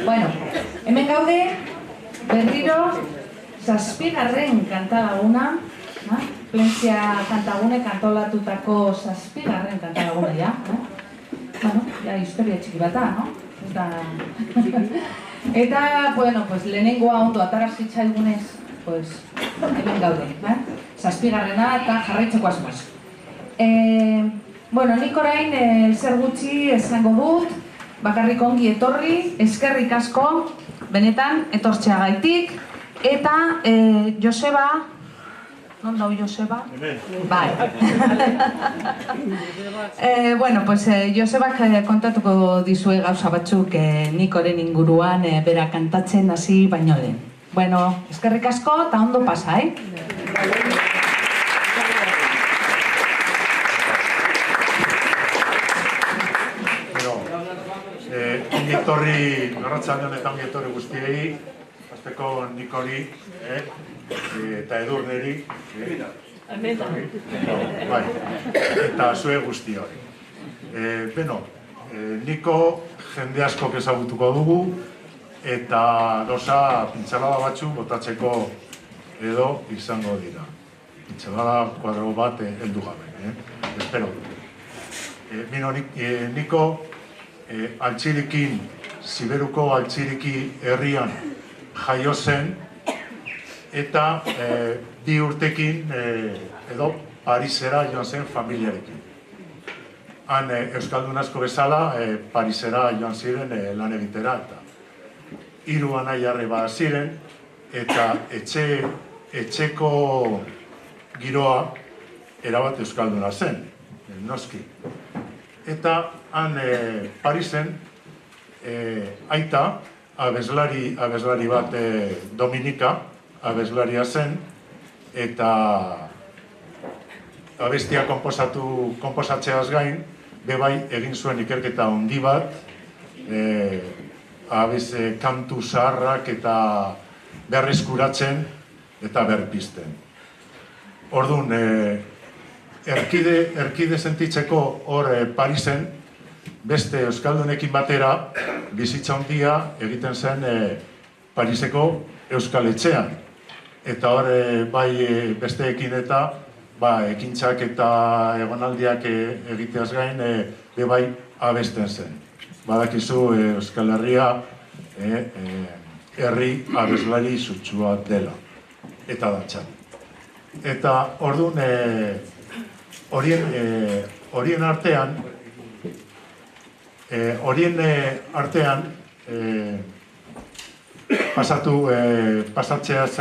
Bueno, hemen gaude, berriro, 7. kantalaguna, Plentzia kantagune kantolatutako 7. kantalaguna, ja. Bueno, ja, historia txiki bata, no? Eta, bueno, pues, lehenengoa ondo atarazitxaigunez, pues, hemen gaude, 7. eta jarraitzeko asmoz. Bueno, nik orain zer gutxi esango dut, bakarrik ongi etorri, eskerrik asko, benetan, etortxeagaitik, eta Joseba, non dau Joseba? Bai. Bueno, pues Josebak kontatuko dizue gauza batzuk Nikoren inguruan bera kantatzen hasi baino lehen. Bueno, eskerrik asko eta ondo pasa, Ongi etorri, arratsaldean eta ongi etorri guztiei, hasteko Nikori eta Edurneri, eta zue guztioi. Beno, Niko jende askok ezagutuko dugu, eta gauza pintxalada batzu botatzeko edo izango dira. Pintxalada kuadro bat heldu gabe, espero. Niko Altxirikin, Siberuko Altxiriki herrian jaio zen, eta 2 urtekin edo Parisera joan zen familiarekin. Han euskaldun asko bezala Parisera joan ziren lan egitera, eta 3 anai arreba ziren, eta etxeko giroa erabat euskalduna zen, noski. Eta han Parisen aita abeslari bat Dominika abeslaria zen, eta abestia konposatzeaz gain, bebai egin zuen ikerketa handi bat, kantu zaharrak eta berreskuratzen eta berpizten. Orduan, erkide sentitzeko hor Parisen, beste euskaldunekin batera, bizitza handia egiten zen Pariseko euskal etxean. Eta hor, bai besteekin eta ekintzak eta egonaldiak egiteaz gain, bai abesten zen. Badakizu Euskal Herria herri abeslari sutsua dela, eta datxan. Eta orduan, horien artean pasatzeaz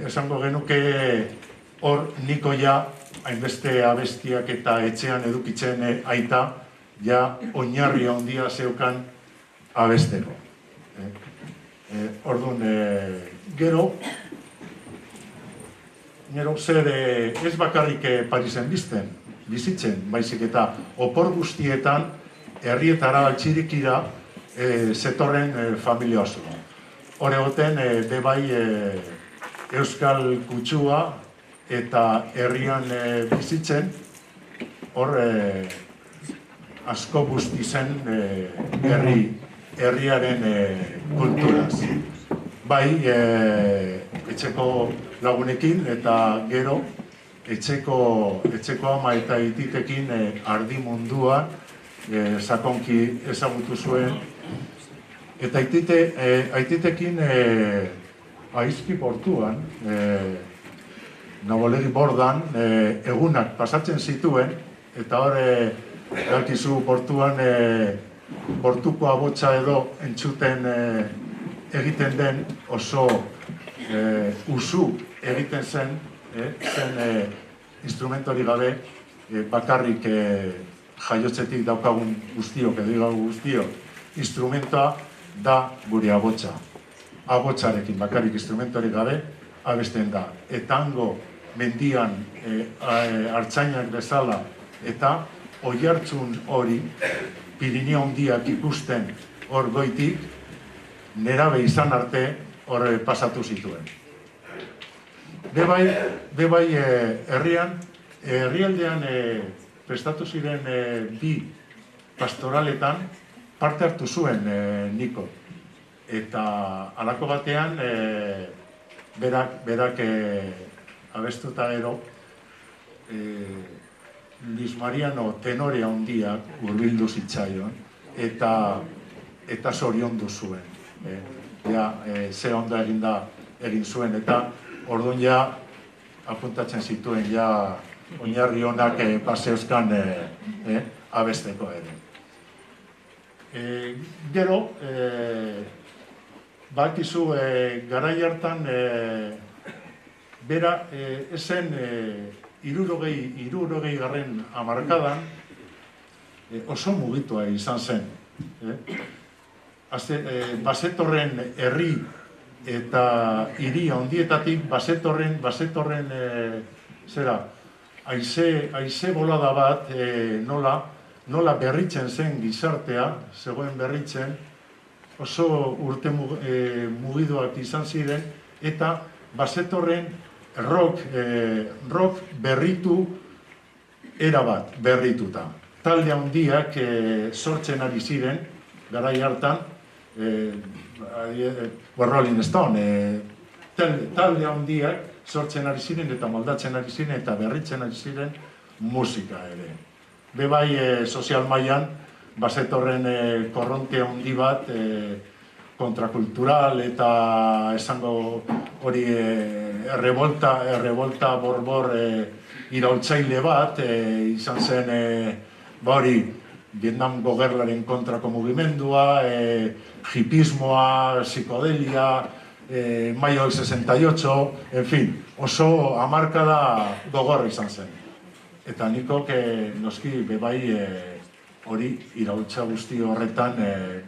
esango genuke hor Niko ja hainbeste abestiak eta etxean edukitzen aita ja oinarri handia zeukan abesteko. Orduan, gero zer ez bakarrik Parisen bizitzen, baizik eta opor guztietan herrietara Altxirikira zetorren familia oso. Hor egoten, bebai euskal kutsua eta herrian bizitzen, hor asko guzti zen herriaren kulturaz. Bai, etxeko lagunekin eta gero etxeko ama eta ititekin ardi mundua sakonki ezagutu zuen. Eta aititekin Aizpi portuan, Nabolegi bordan, egunak pasatzen zituen, eta hor galkizu portuan portuko abotsa edo entzuten egiten den oso usu egiten zen instrumentori gabe bakarrik jaiotzetik daukagun guztiok edo guztiok instrumenta da gure abotsa. Abotsarekin bakarrik instrumentori gabe abesten da. Eta hango mendian hartzainak bezala eta oihartzun hori Pirinio handiak ikusten hor goitik nerabe izan arte hor pasatu zituen. Bebai herrialdean prestatu ziren bi pastoraletan parte hartu zuen Niko. Eta halako batean, berak abestuta gero, Luis Mariano tenore handiak hurbildu zitzaion, eta zoriondu zuen. Ze onda egin zuen, eta orduan ja apuntatzen zituen ja oinarri honak paseuzkan abesteko ere. Gero, bakizu garai hartan bera esen 60 garren hamarkadan oso mugitua izan zen. Basetorren herri eta hiri handietatik basetorren haize bolada bat nola berritzen zen gizartea, zegoen berritzen, oso urte mugiduak izan ziren, eta basetorren rock berritu erabat berrituta. Talde handiak sortzen ari ziren, garai hartan, Rolling Stone, talde handiak sortzen ari ziren eta moldatzen ari ziren eta berritzen ari ziren musika ere. Bebai sozial mailan basetorren korronte handi bat kontrakultural eta esango hori errebolta borbor iraultzaile bat izan zen hori Vietnamgo gerlaren kontrako mugimendua, hipismoa, psikodelia, Maio del 68, en fin, oso hamarkada gogorra izan zen. Eta nikok noski bebai hori iraultza guzti horretan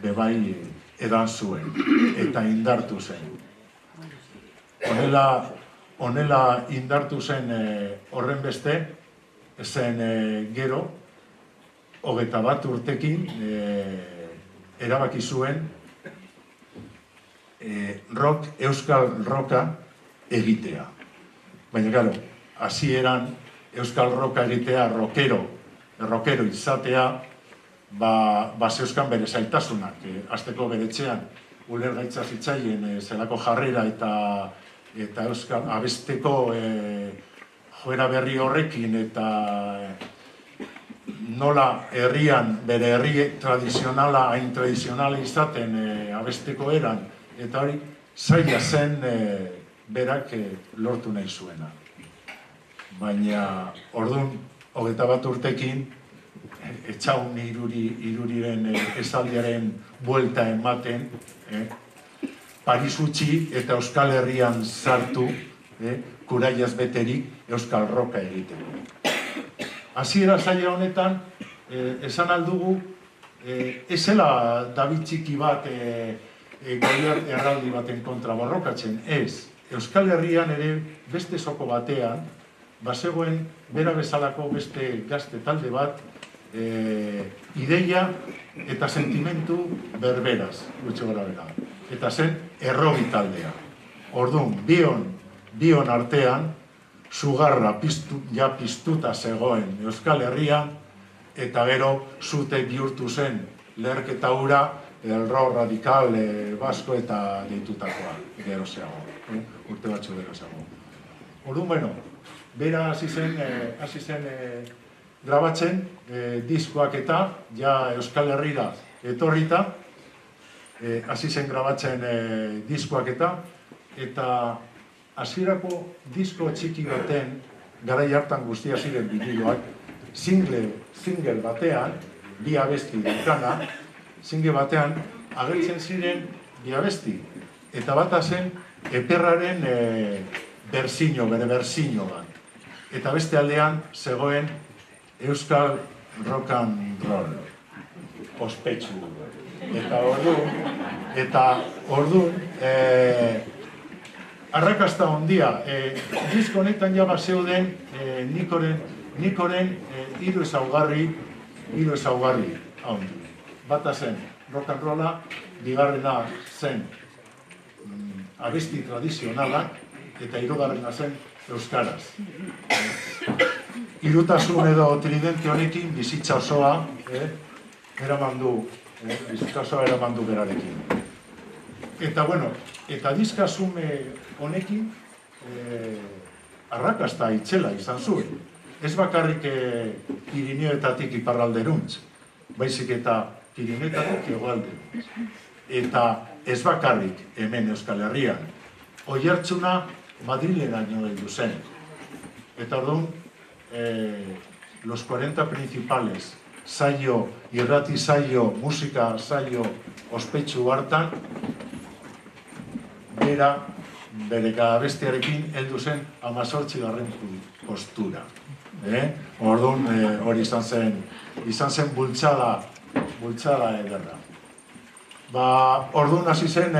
bebai edan zuen eta indartu zen. Honela indartu zen horren beste, zen gero, 21 urtekin erabaki zuen euskal roka egitea. Baina, claro, hasieran euskal roka egitea, rockero izatea, zeuzkan bere zailtasunak. Hasteko bere etxean, ulergaitza zitzaien zelako jarrera eta euskal abesteko joera berri horrekin eta nola herrian, bere herri tradizionala, hain tradizionala izaten abesteko eran, eta hori zaila zen berak lortu nahi zuena. Baina, orduan, 21 urtekin, etxaun iruriren esaldiaren buelta ematen, Paris utzi eta Euskal Herrian sartu, kuraiaz beterik Euskal Roka egiteko. Hasiera zaila honetan, esan aldugu, ezela David txiki bat Goliat erraldi baten kontra borrokatzen, ez. Euskal Herrian ere beste soko batean, bazegoen bera bezalako beste gazte talde bat, ideia eta sentimentu berberaz, gutxo gara bera. Eta zen errobi taldea. Orduan, bion artean, sugarra piztuta zegoen Euskal Herrian, eta gero zute bihurtu zen leherketa hura, el rock radikal basko eta deitutakoa, gerozeago, urte batzu gerozeago. Orduan, bueno, bera hasi zen grabatzen diskoak eta, ja Euskal Herrira etorrita, hasi zen grabatzen diskoak eta hasierako disko txiki baten, garai hartan guztia ziren biniloak, single batean, bi abesti dukana, single batean agertzen ziren bi abesti. Eta bata zen Eperraren bere berzino bat. Eta beste aldean zegoen Euskal Rock and Roll. Ospetsu. Eta orduan, arrakasta hondia, disko honetan jaba zeuden Nikoren hiru ezaugarri handi. Bata zen rock and rolla, bigarrena zen abesti tradizionalak, eta hirugarrena zen euskaraz. Hirutasun edo tridente honekin bizitza osoa eraman du, bizkasoa eraman du berarekin. Eta, bueno, eta diskasume honekin arrakasta itzela izan zuen. Ez bakarrik Pirineoetatik iparralderuntz, baizik eta Pirineoetatik hegoalderuntz. Eta ez bakarrik hemen Euskal Herrian, oihartzuna Madrileraino heldu zen. Eta orduan, los 40 principales saio, irrati saio, musika saio ospetsu hartan, bere abestiarekin heldu zen 18. postura. Orduan, hori izan zen bultzada ederra. Orduan hasi zen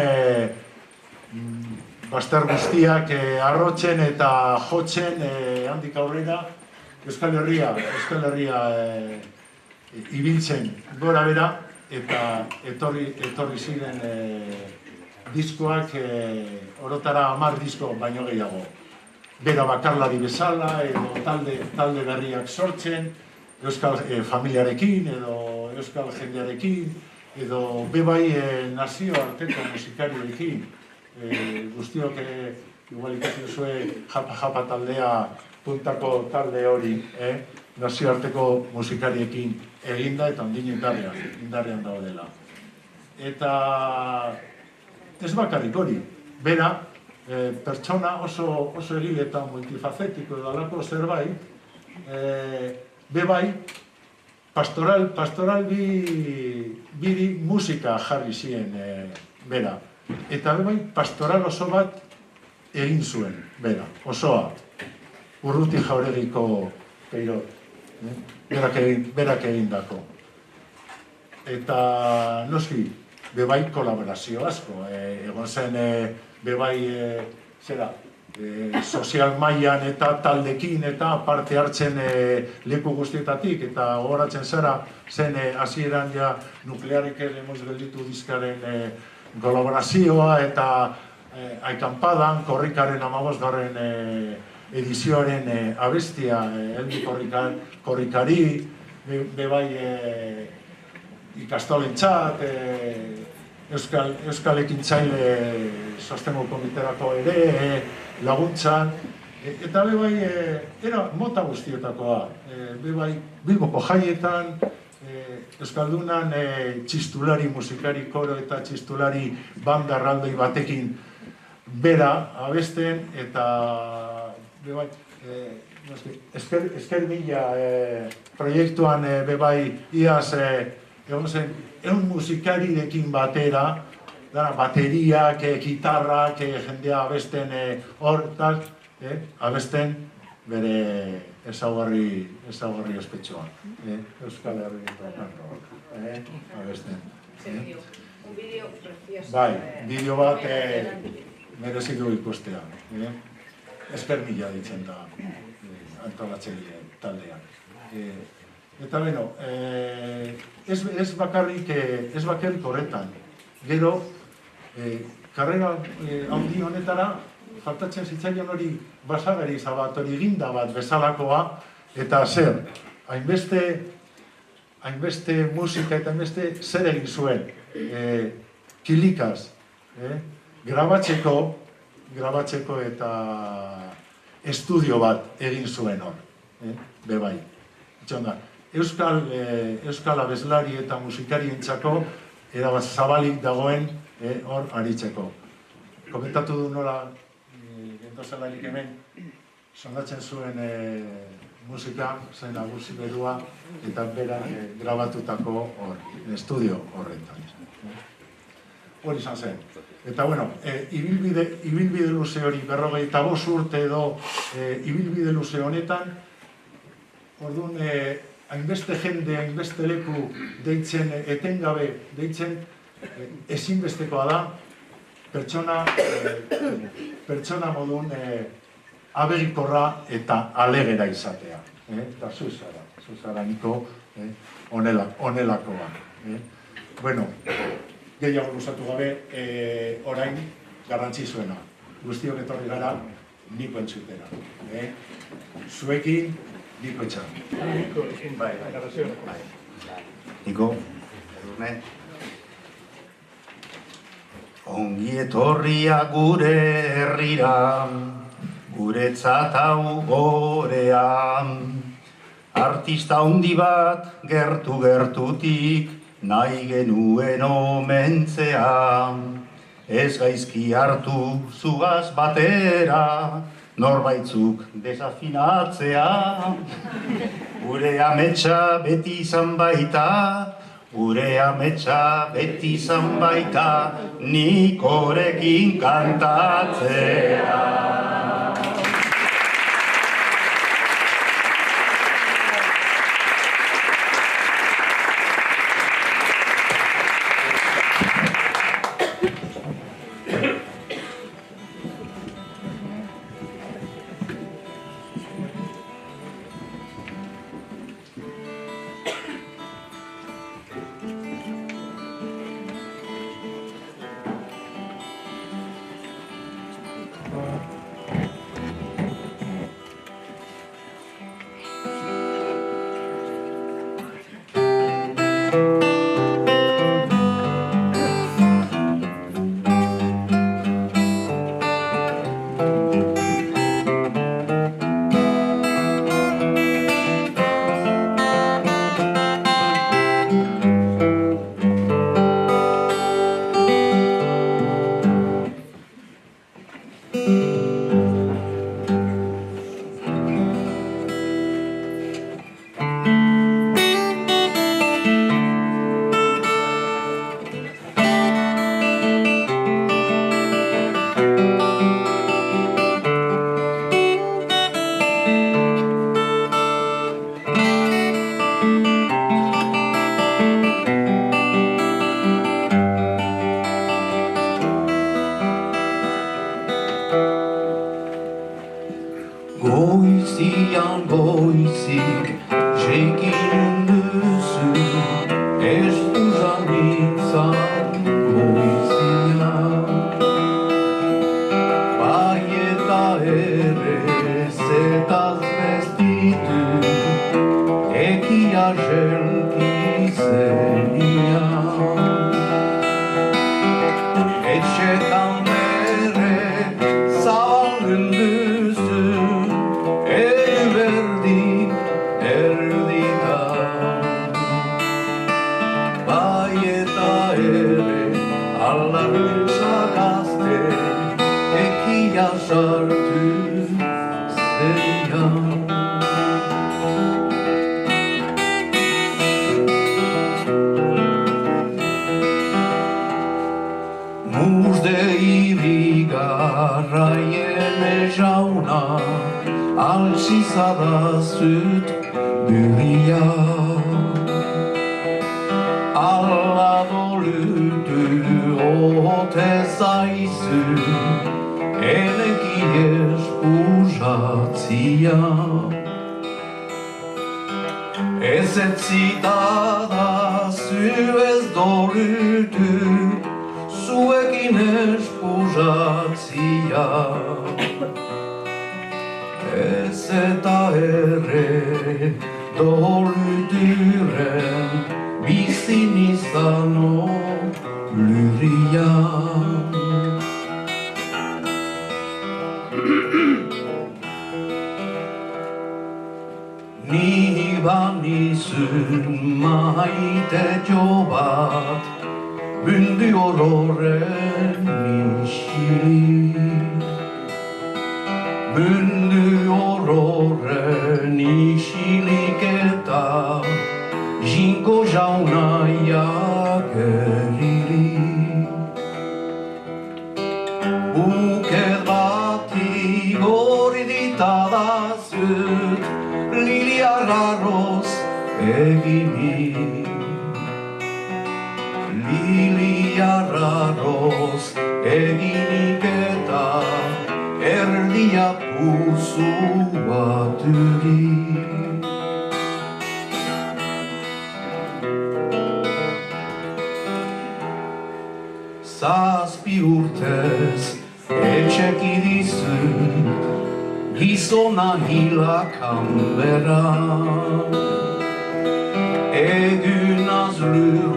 bazter guztiak arrotzen eta jotzen handik aurrera Euskal Herria ibiltzen gora bera eta etorri ziren diskoak orotara 10 disko baino gehiago. Bera bakarlari bezala edo talde berriak sortzen, euskal familiarekin edo euskal jendearekin edo bebai nazioarteko musikariekin. Guztiok igual ikusi duzue japa taldea puntako talde hori nazioarteko musikariekin eginda eta ondino indarrean daudela. Eta ez bakarrik hori, bera pertsona oso egile eta multifacetiko edo alako zerbait, bebai pastoral biri musika jarri ziren bera. Eta bebai pastoral oso bat egin zuen, bera, osoa. Urruti Jauregiko Peirot, berak egindako. Eta noski, bebai kolaborazio asko, egon zen bebai sozial mailan eta taldekin eta parte hartzen leku guztietatik eta gogoratzen zara zen hasieran ja nuklearik hemos gelditu diskaren kolaborazioa eta aikampadan korrikaren 15. Edizioaren abestia heldu korrikari, bebai ikastolentzat, Euskal Ekintzaile Sostengu Komiterako ere laguntzan, eta bebai era mota guztietakoa, bebai Bilboko jaietan, Euskaldunan txistulari musikari koro eta txistulari banda erraldoi batekin bera abesten eta bebai, esker mila proiektuan bebai iaz egon zen egun musikarirekin batera, bateriak, gitarrak, jendea abesten hortaz, abesten bere ezaugarri ospetsuan. Euskal Herri abesten. Un vídeo precioso. Bai, bideo bat merezi du ikustea. Esker mila ditzen da antolatzaile taldean. Eta beno, ez bakarrik horretan. Gero, karrera handi honetara, faltatzen zitzaion hori basagari zabat, hori ginda bat bezalakoa, eta zer, hainbeste musika eta hainbeste zer egin zuen, kilikaz, grabatzeko eta estudio bat egin zuen hor, bebai. Euskal abeslari eta musikarientzako erabat zabalik dagoen hor aritzeko. Komentatu du nola, gentozelarik hemen, sondatzen zuen musika, zen Nagusi Berua, eta berak grabatutako estudio horretan. Hori izan zen. Eta, bueno, ibilbide luze hori 45 urte edo ibilbide luze honetan, orduan, hainbeste jende, hainbeste leku deitzen, etengabe deitzen, ezinbestekoa da, pertsona modun abegikorra eta alegera izatea. Eta zuzara niko onelakoa. Bueno, gehiago luzatu gabe, orain garrantzizuena. Guztiok etorri gara niko entzutera. Zuekin, niko etxan. Niko, Edurne. Ongi etorria gure herrira, guretzat hau gorean. Artista handi bat gertu-gertutik nahi genuen omentzea. Ez gaizki hartu zugaz batera, norbaitzuk desafinatzea. Gure ametsa beti izan baita, gure ametsa beti izan baita, nik horekin kantatzea. Goizian goizik jekin duzu, ez uzan izan goizian. Bai eta ere zetaz bestitu, ekia jelki zenian. Etxetan bere zabalun duzu, Gazte, ekia sartu zeian. Muzde irigarraien jauna, altsizada zut buria. Alla dolutu ote zaizu, eleki espujatzia. Ez etzitada zu ez dolutu, zuekin espujatzia. Ez eta ere doluturen, bizin izano luria. Ni banizun maite jo bat, bündü ororen nixili. Bündü ororen nixilik eta jinko jaunaiak erili. Buket bati gori ditadazut, liliarraroz egini. Liliarraroz eginik eta erdia puzu baturi. Zazpi urtez etxeki dizut, gizona hilakan bera. Egun az lur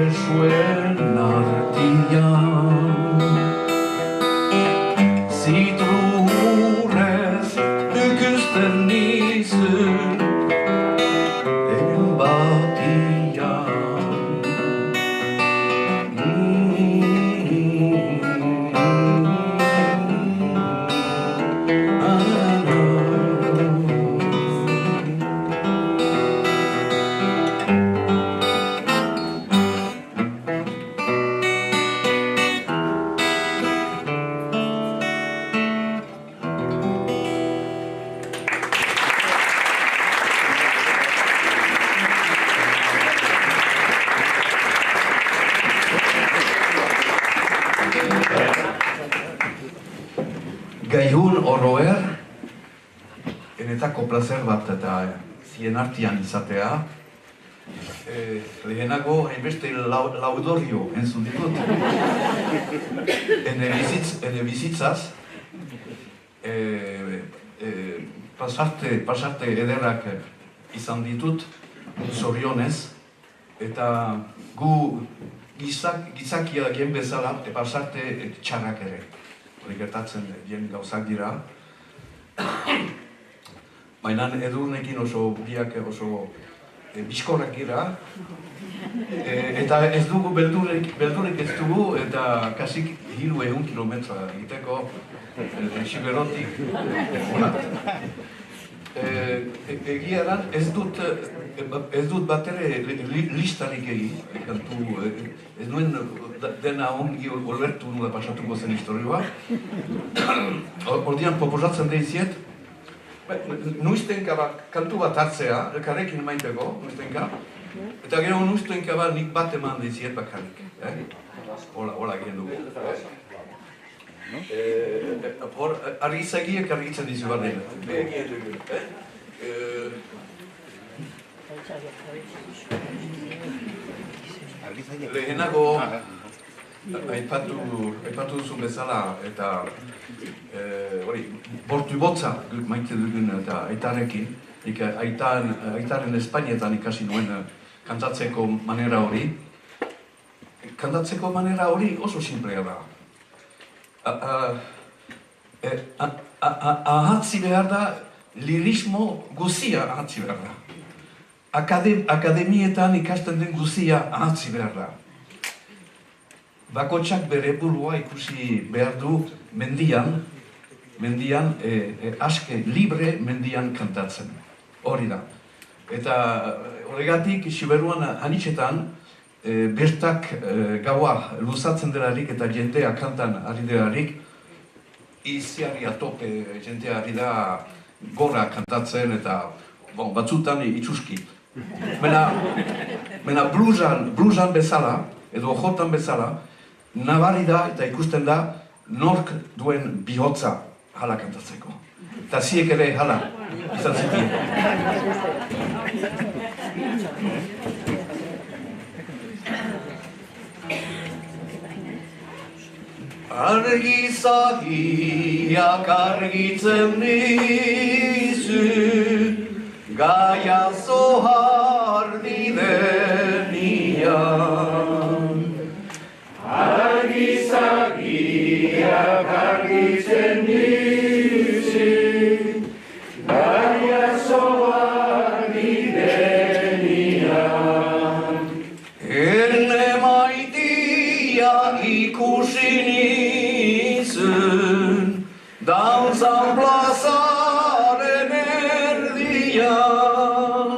besuen artian. Zitrurez ikusten nizun batian. Gaihun oroer, enetako plazer bat eta zien artian izatea. Lehenago, hainbeste laudorio entzun ditut. Ene bizitzaz, pasarte ederrak izan ditut, zorionez, eta gu gizakia gen bezala, pasarte txarrak ere. Gertatzen dien gauzak dira. Baina edurnekin oso biak oso bizkorrak dira. Eta ez dugu beldurrik ez dugu eta kasik 300 kilometra egiteko Siberotik. Egia da, ez dut batere listarik egin, ez nuen dena ongi olbertu nula pasatuko zen historioa. Ordian proposatzen deiziet, nuiztenka kantu bat hartzea, elkarrekin maiteko, nuiztenka, eta gero nuiztenka nik bat eman deiziet bakarrik. Hola egin dugu. Argizagiek argitzen dizu behar dira. Lehenago aipatu duzun bezala eta bortu botza maite dugun eta aitarekin, aitaren Espainietan ikasi nuen kantatzeko manera hori. Kantatzeko manera hori oso simplea da. Ahatzi behar da, lirismo guzia ahatzi behar da. Akademietan ikasten den guzia ahatzi behar da. Bakotxak bere burua ikusi behar du mendian, aske libre mendian kantatzen. Hori da. Eta horregatik, Siberuan anitxetan, bertak gaua luzatzen delarik eta jendea kantan ari delarik, iziari atope jendea ari da gora kantatzen eta batzutan itxuski. Mena bluesan bezala, edo jotan bezala, nabari da eta ikusten da nork duen bihotza hala kantatzeko. Eta ziek ere hala izan zitien. Argizagiak argitzen dizu, gaia zohar didenian. Argizagiak argitzen dizu, gaia zohar didenian. Ene maitia ikusi danzan plazaren erdian,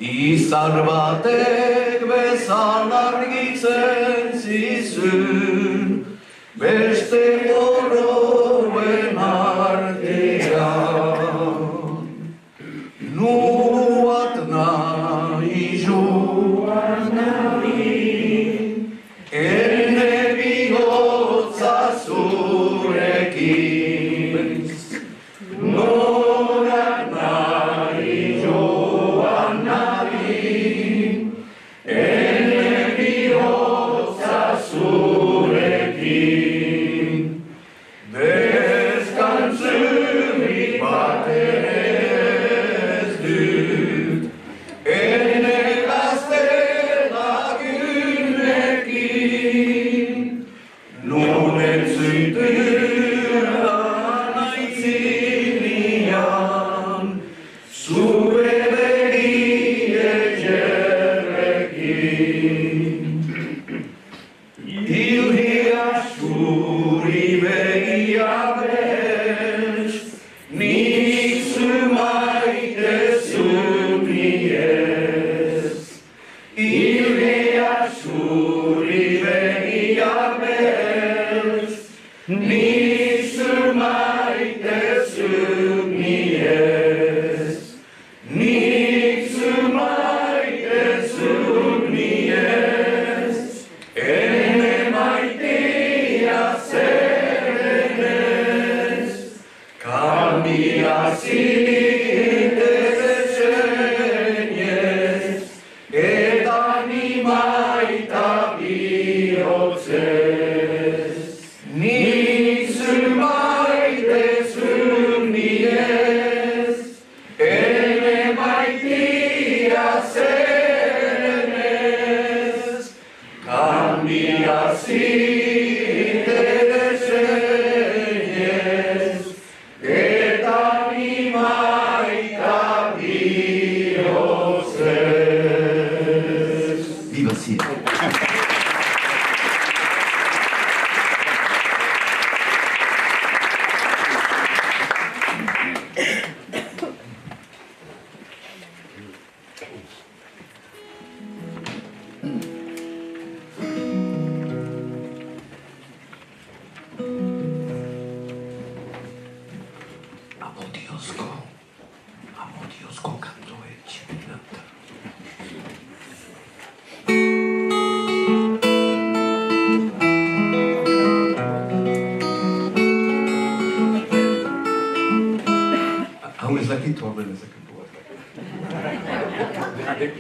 izar batek bezan argitzen zizun, beste oroen artean. Nuat nahi joan nahi, ene bihotza zurekin. Norak nahi joan nahi, ene bihotza zurekin.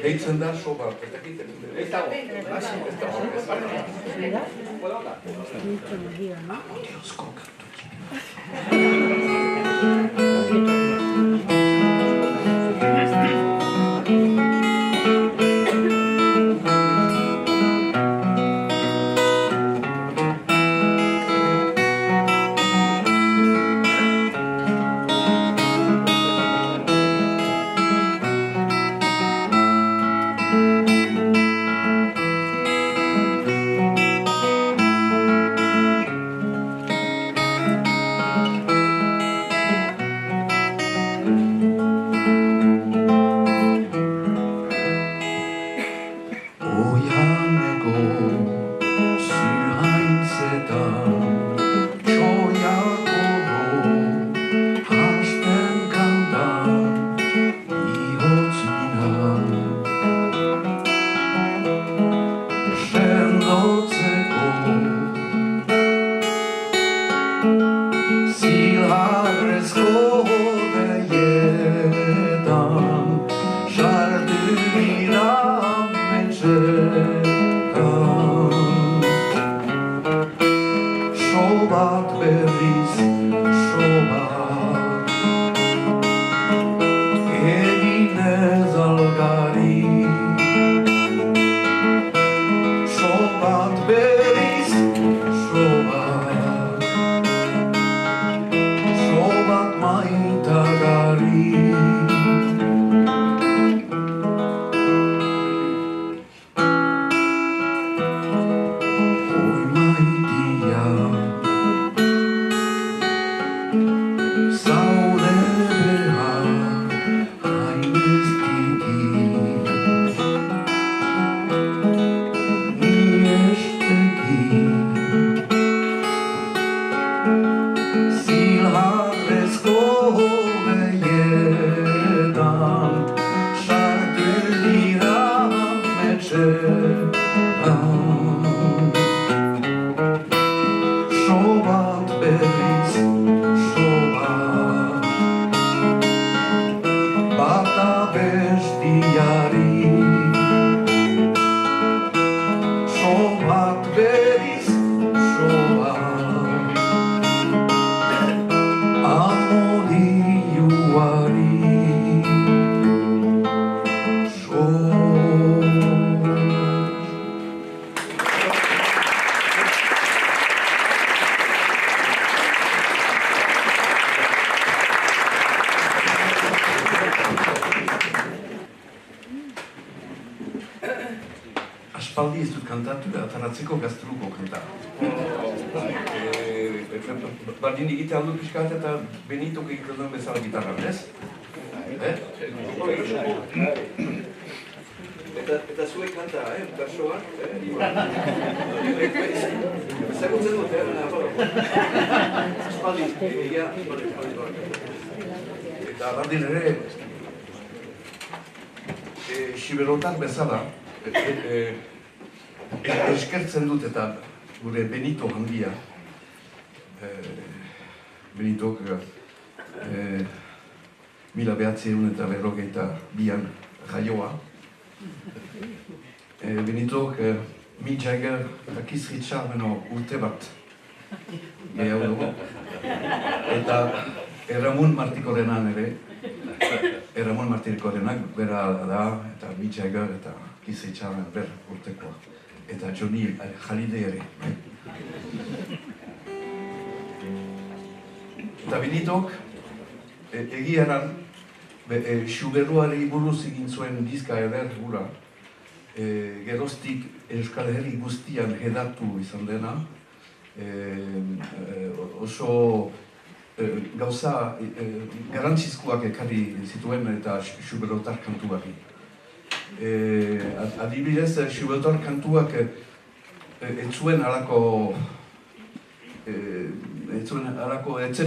Deitzen da soba, ez dakit. Ez dago. Amodiozko kantu aspaldi ez dut kantatu, ataratzeko gazteluko kanta. Bardin egitea aldut pixkat eta Benitok egiten duen bezala gitarra, ez? Eta zuek kanta, bersoan, ezagutzen dut, espaldi, eta bardin ere, xiberotar bezala, eskertzen dut eta gure Benito handia, Benitok 1992an jaioa. Benitok Mick Jagger eta Keith Richards beno urte bat gehiago dugu. Eta Ramon Martikorenan ere, Ramon Martikorenak bera da, eta Mick Jagger eta Keith Richards ber urtekoa. Eta Johnny Hallyday ere. Eta Benitok egiaran Schubertuari buruz egin zuen diska eder gura, geroztik Euskal Herri guztian hedatu izan dena, oso gauza garantzizkoak ekarri zituen eta Schubertar kantuari. Adibidez, Schubertar kantuak etzuen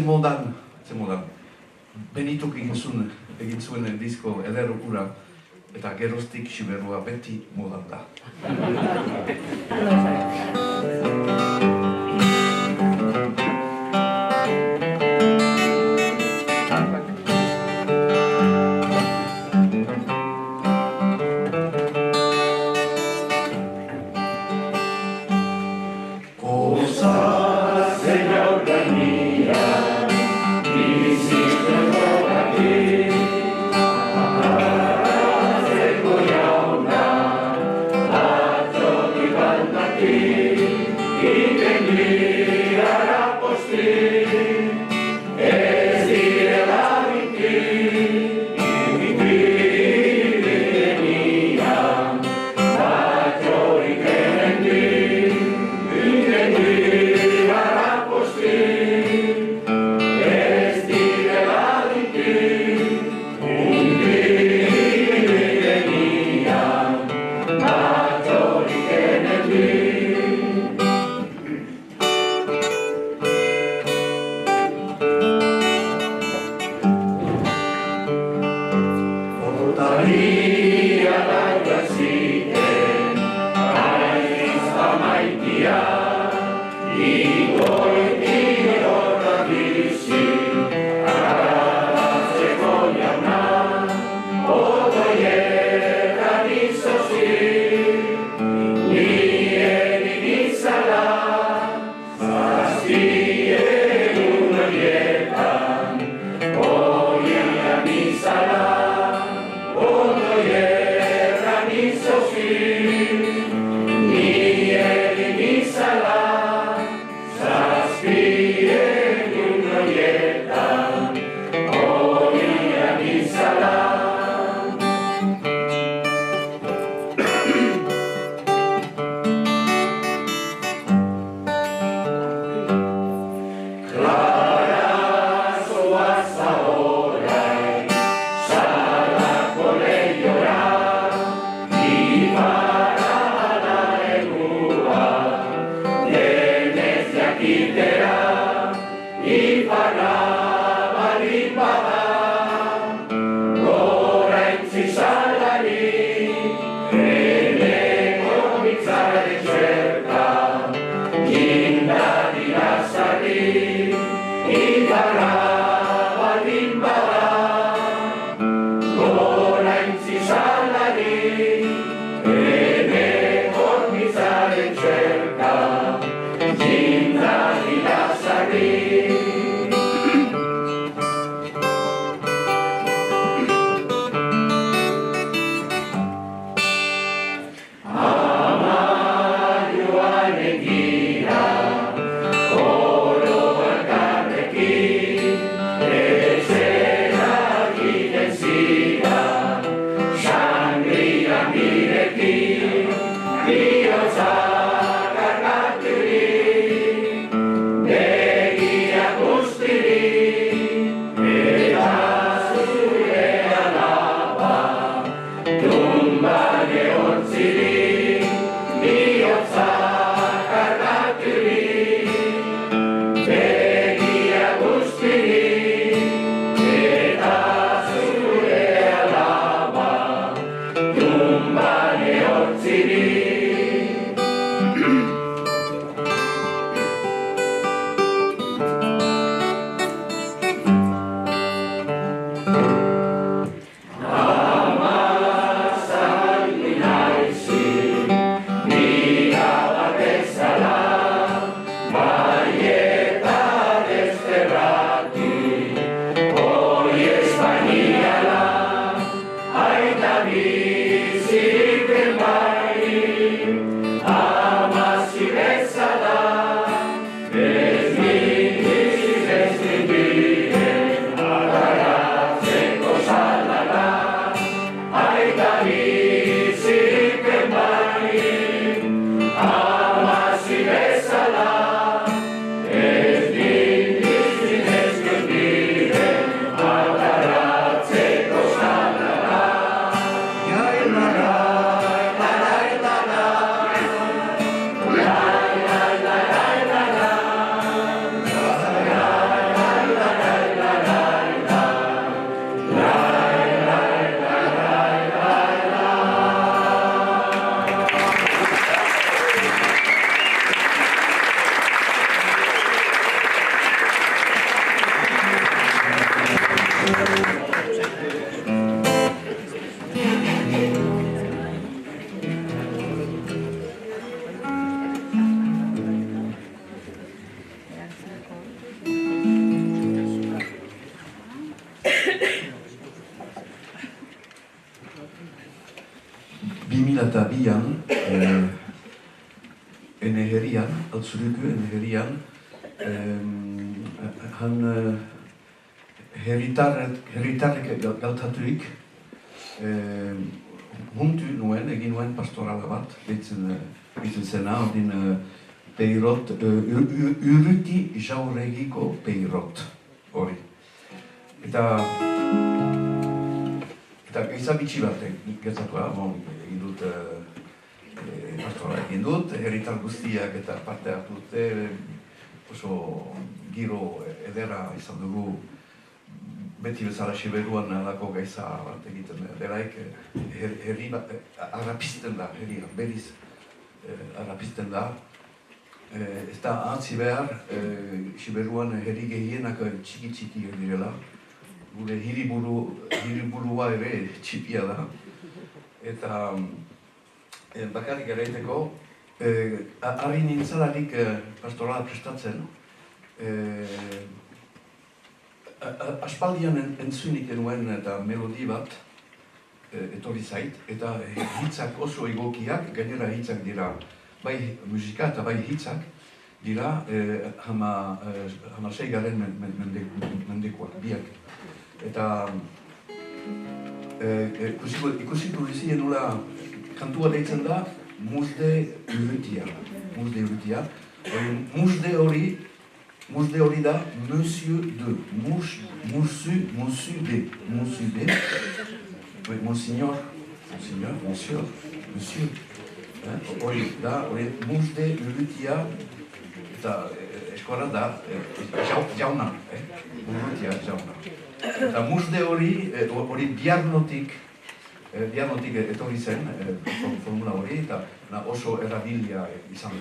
modan, Benitok egin zuen disko eder ura, eta geroztik Schubertua beti modan da. Oh, 2002an, Enegerian, Altzuruko, Enegerian, han herritarrek galtatuik, egin nuen pastorala bat, ditzen zena, ordin peirot, urruti jauregiko peirot, hori. Eta gaiza bitxi bat gertatua, egin dut, pastorala egin dut, herritar guztiak eta parte hartu dute, oso giro edera izan dugu, beti bezala Siberuan alako gaiza bat egiten delaik, herri bat, harrapizten da, herria, beriz harrapizten da. Ez da ahantzi behar, Siberuan herri gehienak txiki direla, gure hiriburua ere txipia da. Eta bakarrik eraiteko, harri nintzalarik pastorala prestatzen, aspaldian entzunik enuen eta melodi bat etorri zait, eta hitzak oso egokiak, gainera hitzak dira, bai musika eta bai hitzak dira hamaseigarren mendekoak, biak. Eta ikusiko dizien nola kantua deitzen da Musde urrutia. Musde hori da Monsieur de, Monsieur de, Monsignor, Monsieur. Hori da, Musde urrutia, eta eskola da, jauna, urrutia jauna. Eta Musde hori biarnotik etorri zen, formula hori, eta oso erabilia izan du.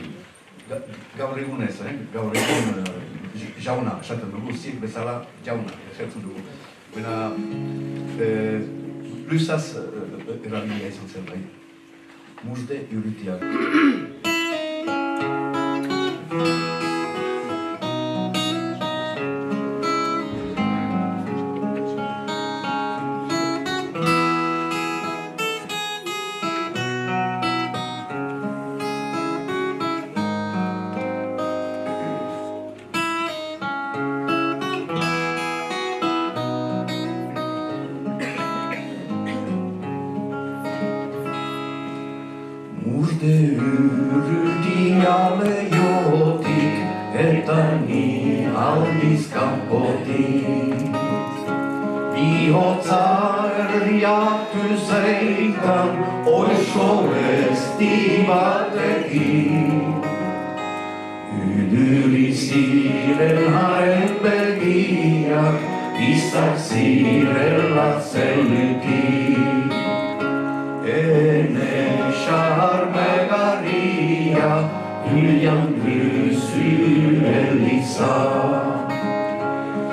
Gaur egunez, gaur egun jauna, esaten dugu, zik bezala jauna, esaten dugu. Baina, luzaz erabilia izan zen, bai. Musde urrutia. Musde urrutia lehiotik, eta ni aldiz kanpotik. Bihotza erdiatu zeitan, oiso esti batekin. Uduri ziren haren begiak, izak zirela zelukin. Ene xarmegarria, hilan duzu eliza.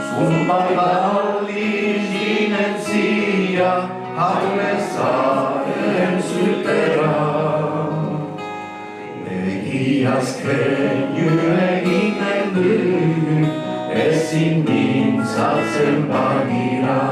Zumbagali jinen zia, haunezaren zutera. Egiazken eginen du, ezin mintzatzen bagira.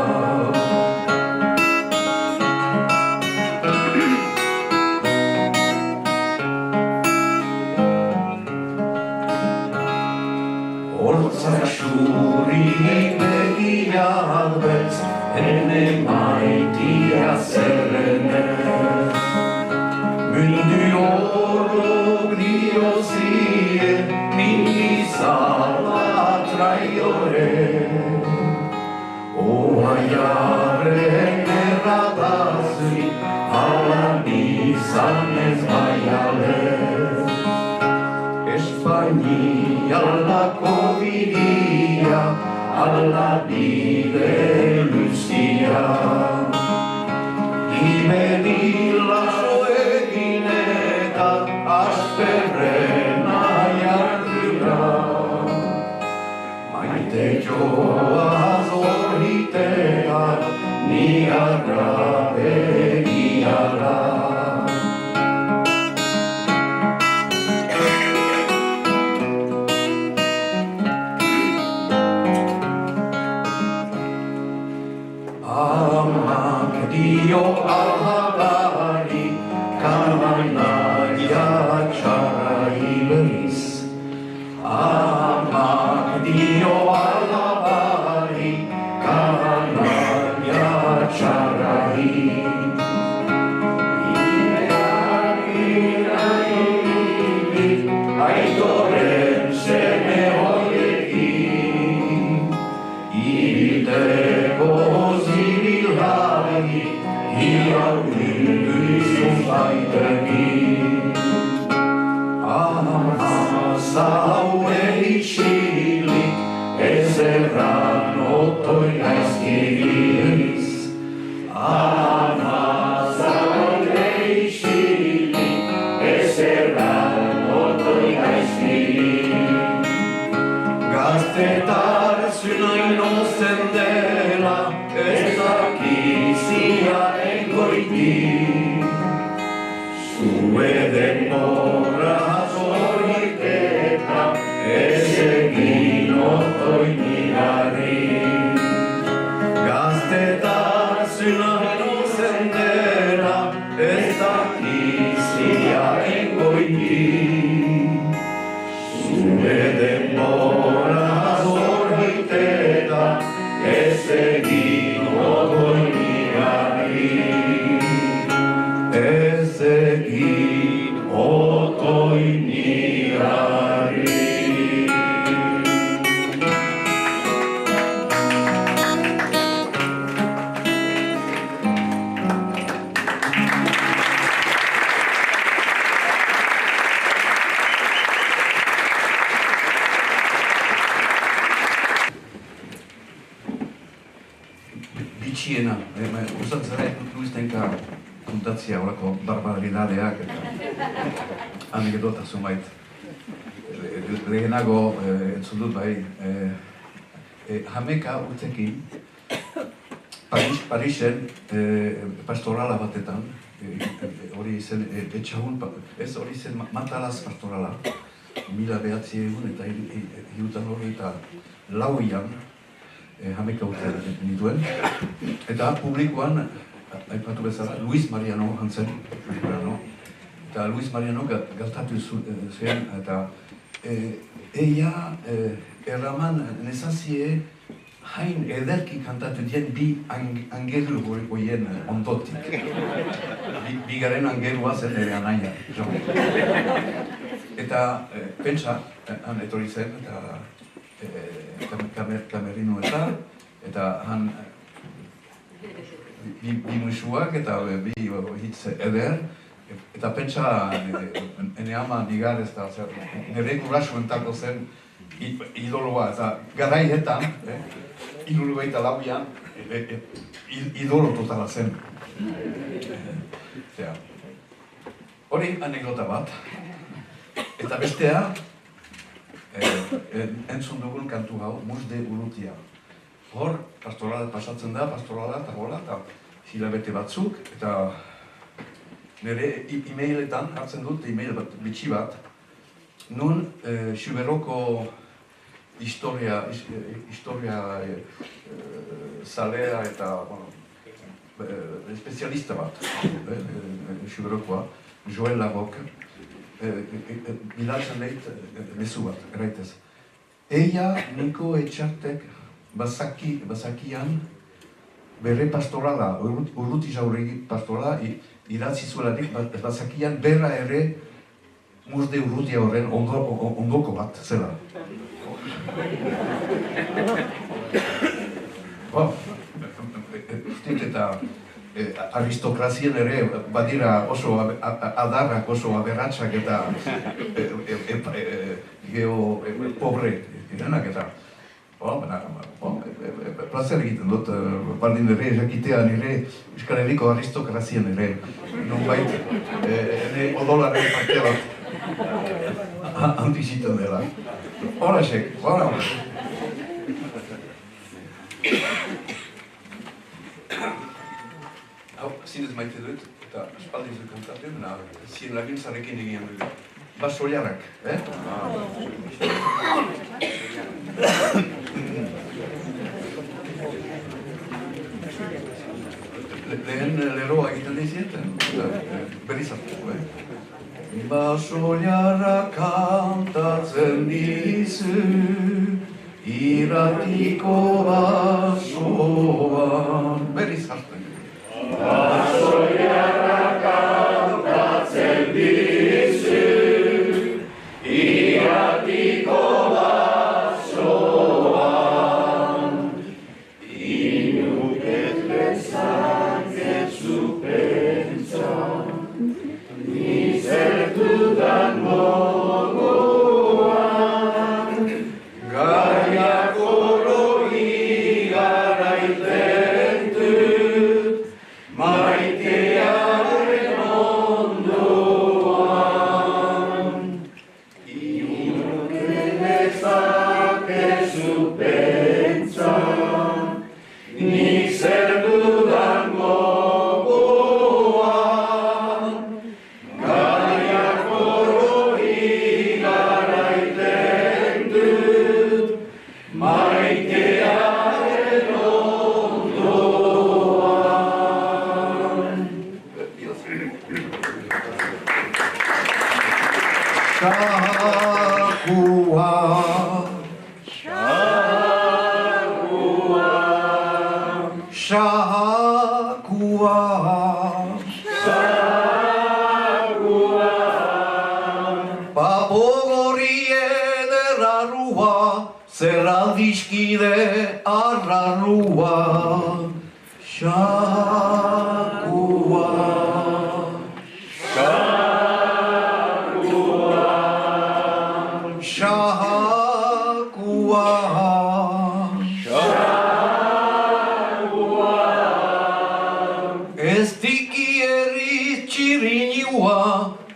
Xurrik begiak beltz, ene maitia zerrenez. Mundu horrok dio zien, minizala traiore. Oaiaren erradazi, ala nizanez baiale. Espainialako bidia, alla bide luzia. Iberi laso egin eta asperrena jardura. Maite joa zorritea, ni arra begiara. Dio alhabari, nahi zendera, ez dakizia ingoinik. Zure denbora zorriteta, ez egin otoinigari. Ez egin otoinigari. Bitxiena, gustatzen zara Luis Tenka kontatzea horako barbaridadeak eta anekdota zumait. Lehenago entzun dut bai, hameka urtekin Parisen pastorala batetan, hori zen etxagun, ez hori zen Matalaz pastorala, 1900 eta hirutan hori eta lauian, hameka urte nituen, eta publikoan, aipatu bezala, Luis Mariano hantzen, eta Luis Mariano galtatu zen, eta ella erraman nezazie hain ederki kantatu dien bi angelu horien ondotik. Bigaren angelua zen ere anaia, John. Eta pentsa, han etorri zen, eta kamerinoetan, eta han bi musuak eta bi hitz eder, eta pentsa ene ama nigarez da, nire gurasuentako zen idoloa, eta garaietan, hirurogeita lauan, idolo totala zen. Hori anekdota bat, eta bestea, entzun dugun kantu hau, Mus de Urrutia. Hor, pastorala pasatzen da, pastorala eta gola, eta hilabete batzuk, eta nire e-mailetan hartzen dut, e-mail bat, bitxi bat, nun Xuberoko historia zalea eta espezialista bat, Xuberokoa, Joel Labok, bilatzen lehit mezu bat, eraitez. Eia Niko Etxartek bazakian bere pastorala, Urruti Jauregi pastorala, idatzi zuelarik bazakian berra ere Mus de Urrutia horren ondoko bat zela. Eta aristokrazien ere badira oso adarrak, oso aberratsak eta pobre direnak eta plazer egiten dut, baldin ere jakitea nire Euskal Herriko aristokrazien ere nonbait ene odolaren parte bat antiziten dela. Horasek, hora! Hau, zinez maite dut, eta espaldi zut kantatzen, zien laguntzarekin egin dut. Baso jarrak, Lehen leroa egiten dizieten, berriz hartu, Baso jarrak kantatzen dizu, irratiko basoan, berriz hartu. Baso jarrak kantatzen dizu, irratiko basoan, inuket bezakezu pentsan, nizertudan mogoan, gaiak oroi garaitentu, Shakua. Papogori ederarua, zerraldizkide arrarua. Shakua. Shakua.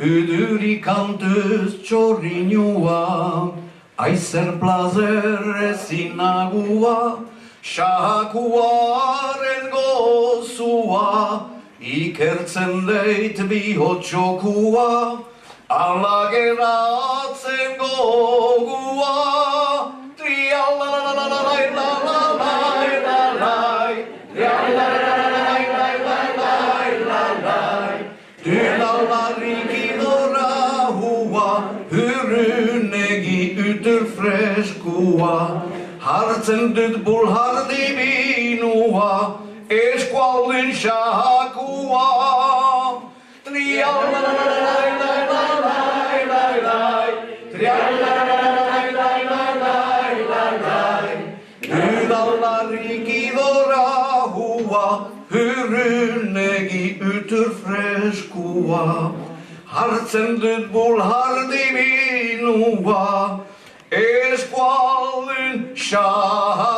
Ödüri kantuz txorrinua, aizer plazer ezinagua, shakuaren gozua, ikertzen deit bihotxokua, ala geratzen gogua, trialalalalalalai, lalalai, lalai, trialalalalalalai, lalai, lalai, Tylalarikidora hua, hyrynegi ytyr freskua, hartzen dut bulhardi binua, eskualdin shakua. Trialalalalalalai, trialalalalalalai, Tylalarikidora hua, hyrynegi ytyr freskua, hartzen dut bulhardi binua, eskualdin shakua.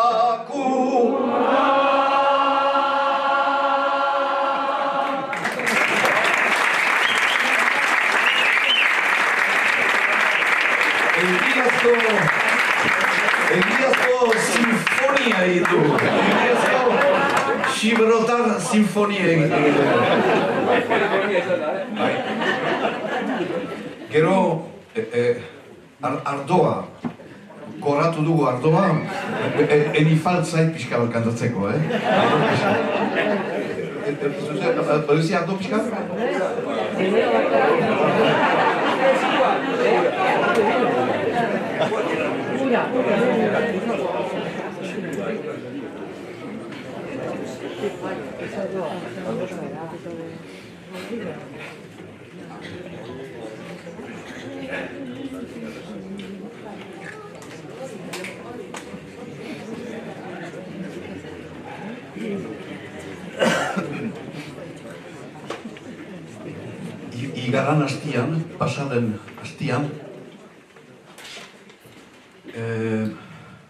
Egiazko sinfonia egitu. Egiazko Xibrotar sinfonia egitu. Gero, ardoa, goratu dugu ardoa, eni faltzait pixka bat kantatzeko, Baduzi ardo pixka? Igaran hastian, pasaden hastian,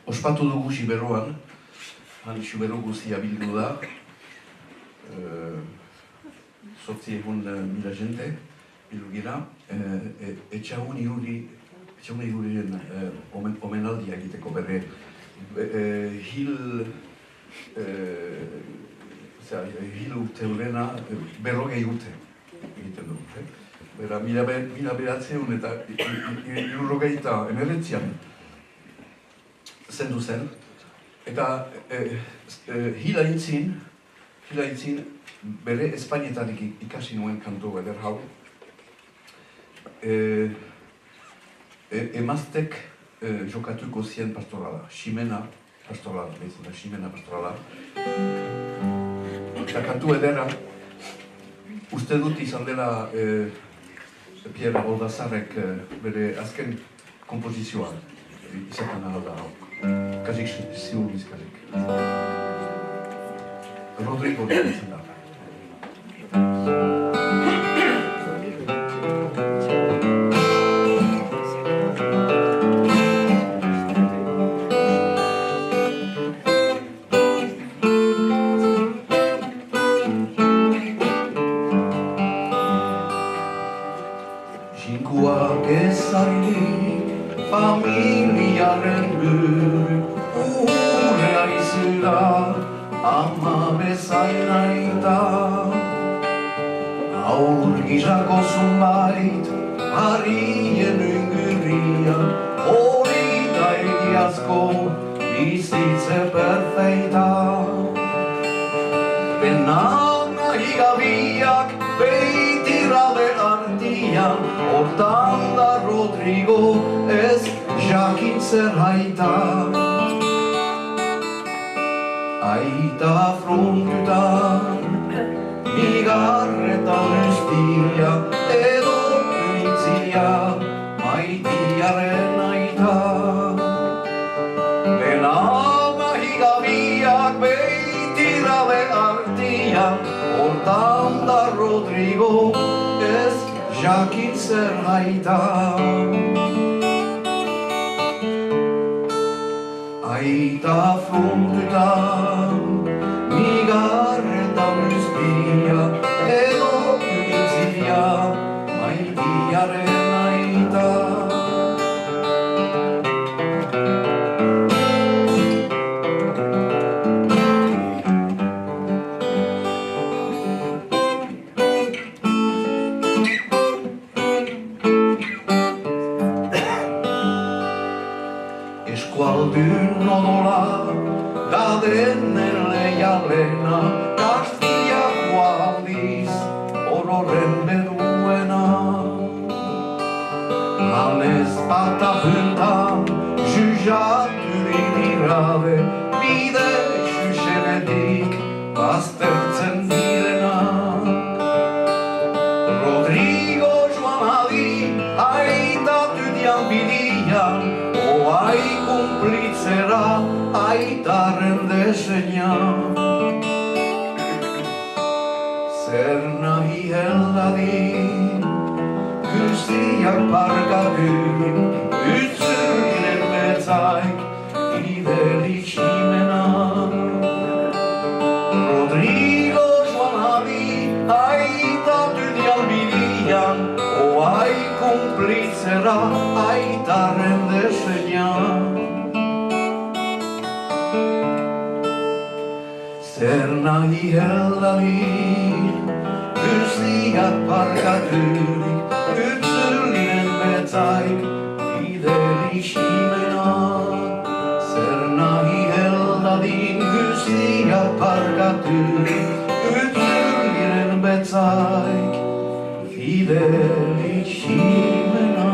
ospatu dugu Siberuan, han Siberu guztia bildu da, sortzi egun mila jente, bildu gira, etxagun irurien omenaldia egiteko bere hil urte urena, berrogei urte egiten dugu. Bera, mila beratzeun eta irurrogeita emeretzian zendu zen. Eta hila intzin bere Espainietarik ikasi nuen kantu eder hau. Emaztek jokatuko zien pastorala, Ximena pastorala. Eta kantu edera, uste dut izan dela Pierre Aldazarrek bere azken kompozizioa izaten ahal da hau. Kazik ziurniz, kazik. Rodrigo ditzen da. Jinkuak ezainik familiaren urrea izura, ama bezain aita. Aur gizako zunbait, harrien ingurria, hori da egiazko bizitze perfeita. Benak nahi gabiak beitira behartia, bidian, hortan da Rodrigo ez jakin zer aita. Aita frontutan, bigarretan ustia, edo punitzia, maitiaren aita. Benama higabiak beitira behartian, hortan da Rodrigo ez jakin zer aita. Aita frontutan, bigarretan ustia, edo punitzia, maitiaren aita. Eskualdun odola, gadenen leialena, Kastiako aldiz, ororen beruena. Hanez bata juntan, jujaturik irabe, bide xuxenetik, baztertzen direnak. Rodrigo joan adi, aitatu dian bidian, oai kumplitzera, aitaren deseina. Zer nahi heldadin, guztiak parkaturik, utzuren betzaik, idelik ximena. Rodrigo joan adi, aitatu dian bidian, oai kumplitzera, aitaren deseina. Zer nahi heldadin, guztiak parkaturik, utzuliren betzaik, idelik ximena. Zer nahi heldadin, guztiak parkaturik, utzuliren betzaik, idelik ximena.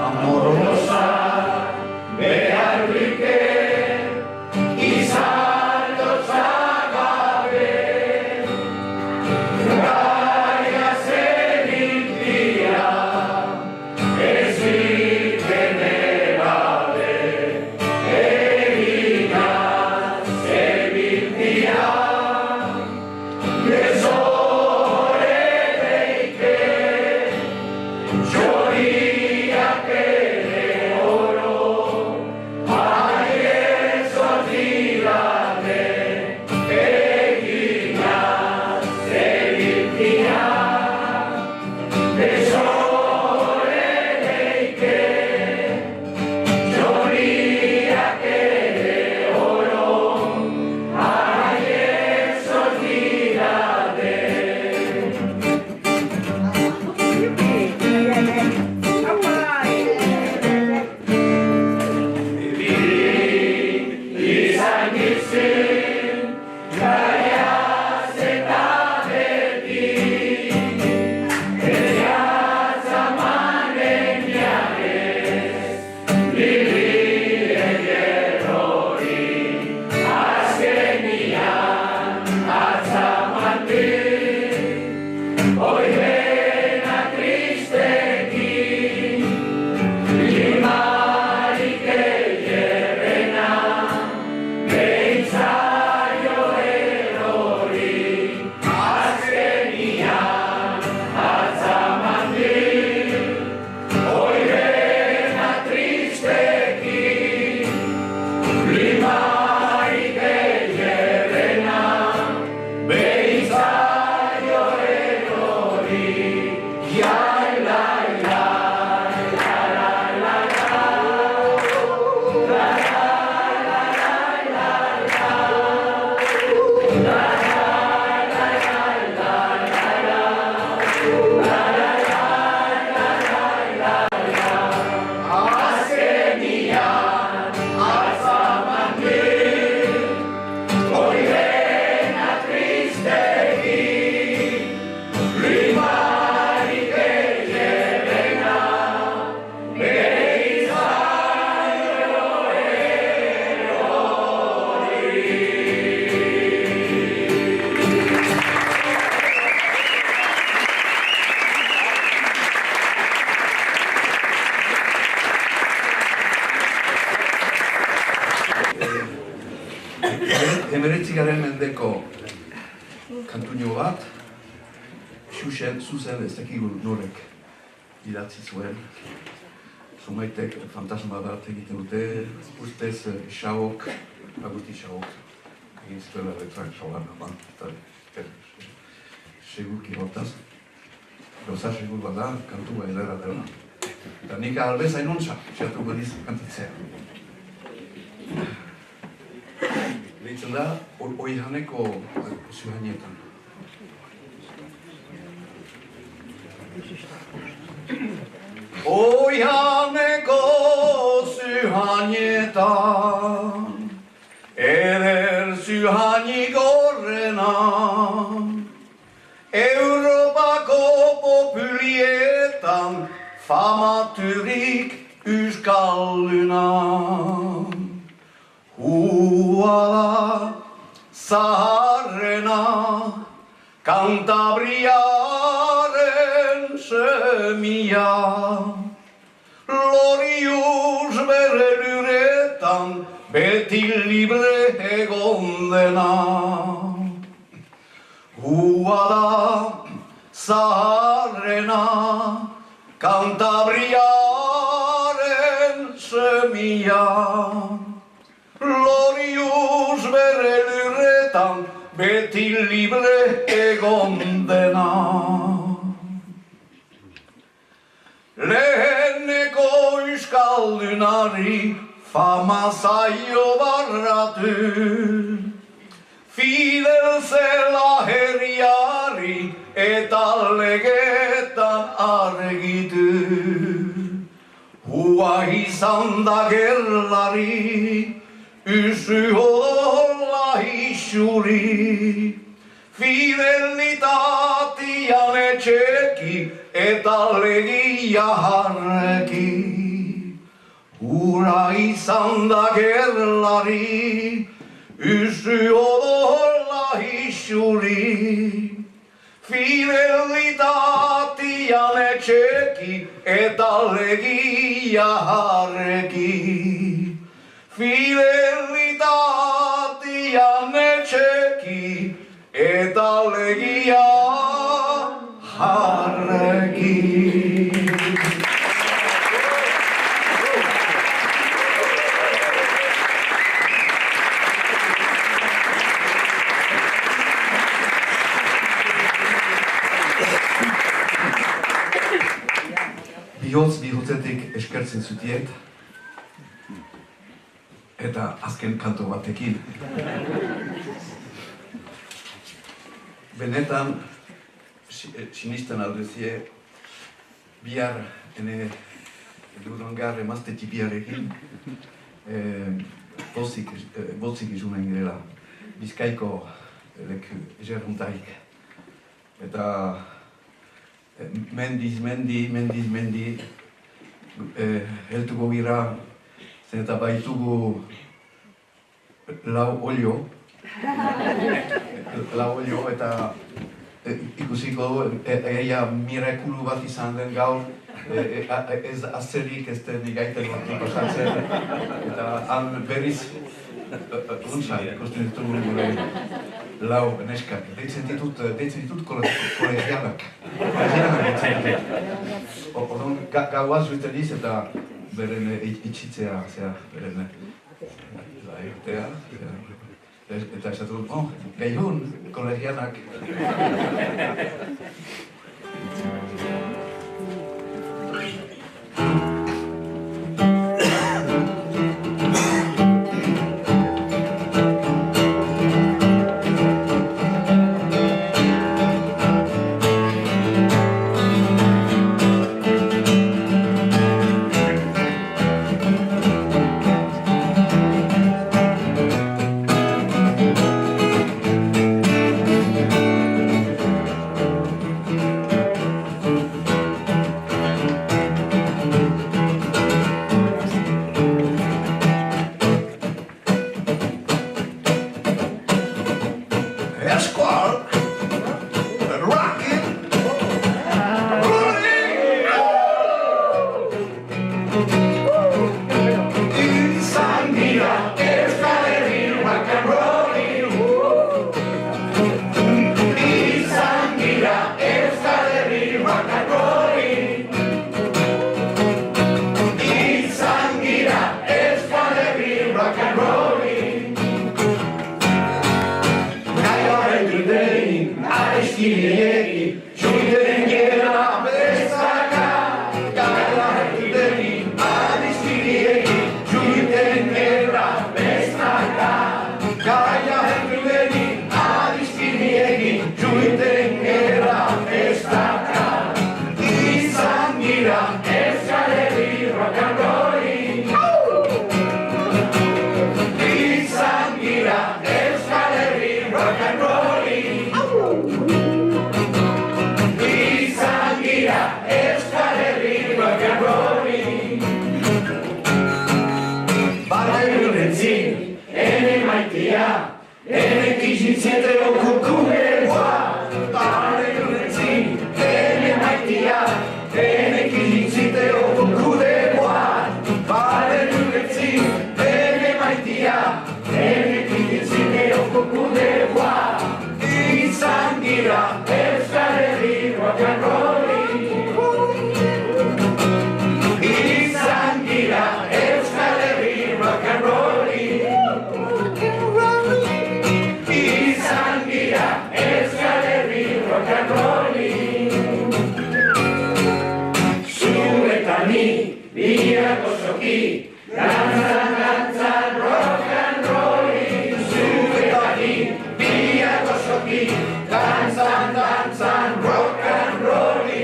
Amorosa, Hemeretzigaren mendeko kantuño bat, zuzen ez dakigu norek idatzi zuen. Zumaitek fantasma bat egiten dute, ustez Xaok, Agusti Xaok, egin zituela letrak Xaoan, eta segurki hortaz. Gauza segur bat da, kantua edera dela. Eta nik albez hain ontsa, xertu badiz kantitzea. Leitzen da, Oihaneko zuhanietan. Oihaneko zuhanietan, eder zuhani gorrena, Europako populietan famaturik euskalduna. Huala zaharrena, Kantabriaren semia, Lorius bere luretan beti libre egon dena. Huala zaharrena, Kantabriaren semia, Lorius bere lurretan beti libre egon dena. Leheneko euskaldunari fama zaio barratu, Fidel zela herriari eta legetan argitu. Hua izan da gerlari, Üsü olla isuri, fidelitatian etxeki eta legia harreki. Hura izan da gerlari, Üsü olla isuri, fidelitatian etxeki eta legia harreki. Fidelitatian etxeki eta legia harreki. Bihotzetik eskertzen zutiet, eta azken kanto batekin. Benetan, sinisten aldezie, bihar, ene Durangar emazte txipiarekin, botzik izunen girela, Bizkaiko leku eserruntaik. Eta mendiz mendi, heltuko gira, zen eta baitugu lau olio, eta ikusiko du, egia mirakulu bat izan den gaur, ez azerik ez den igaiten gortiko sartzen, eta han berriz, untsa, ikusten ditugu gure lau neskak, deitzen ditut kolegialak. Orduan, gauaz zuiten iz eta beren itxitzea, beren irtea, eta esatu dut, gaihun, kolegianak. Ziteo kukulegoa, baren utzi, ene maitia, ene ziteo kukulegoa, baren utzi, ene maitia, ene ziteo kukulegoa, izan gira Euskal Herri rock and rolli. Izan gira Euskal Herri rock and rolli. Izan gira Euskal Herri rock and rolli. Zu eta ni, biak osoki, dantzan, dantzan, rock and rolli. Zu eta ni, biak osoki, dantzan, dantzan, rock and rolli.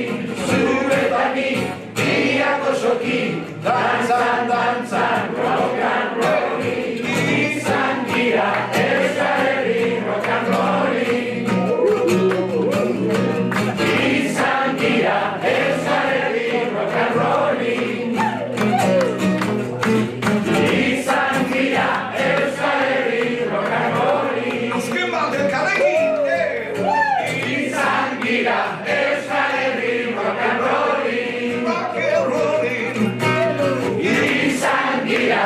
Zu eta ni, biak osoki, dantzan, dantzan, rock and rolli. Izan gira Euskal Herri rock and rolli. Izan gira Euskal Herri rock and rolli. Izan gira Euskal Herri rock and rolli. Azken bat elkarrekin! Izan gira Euskal Herri rock and rolli. Rock and rolli. Izan gira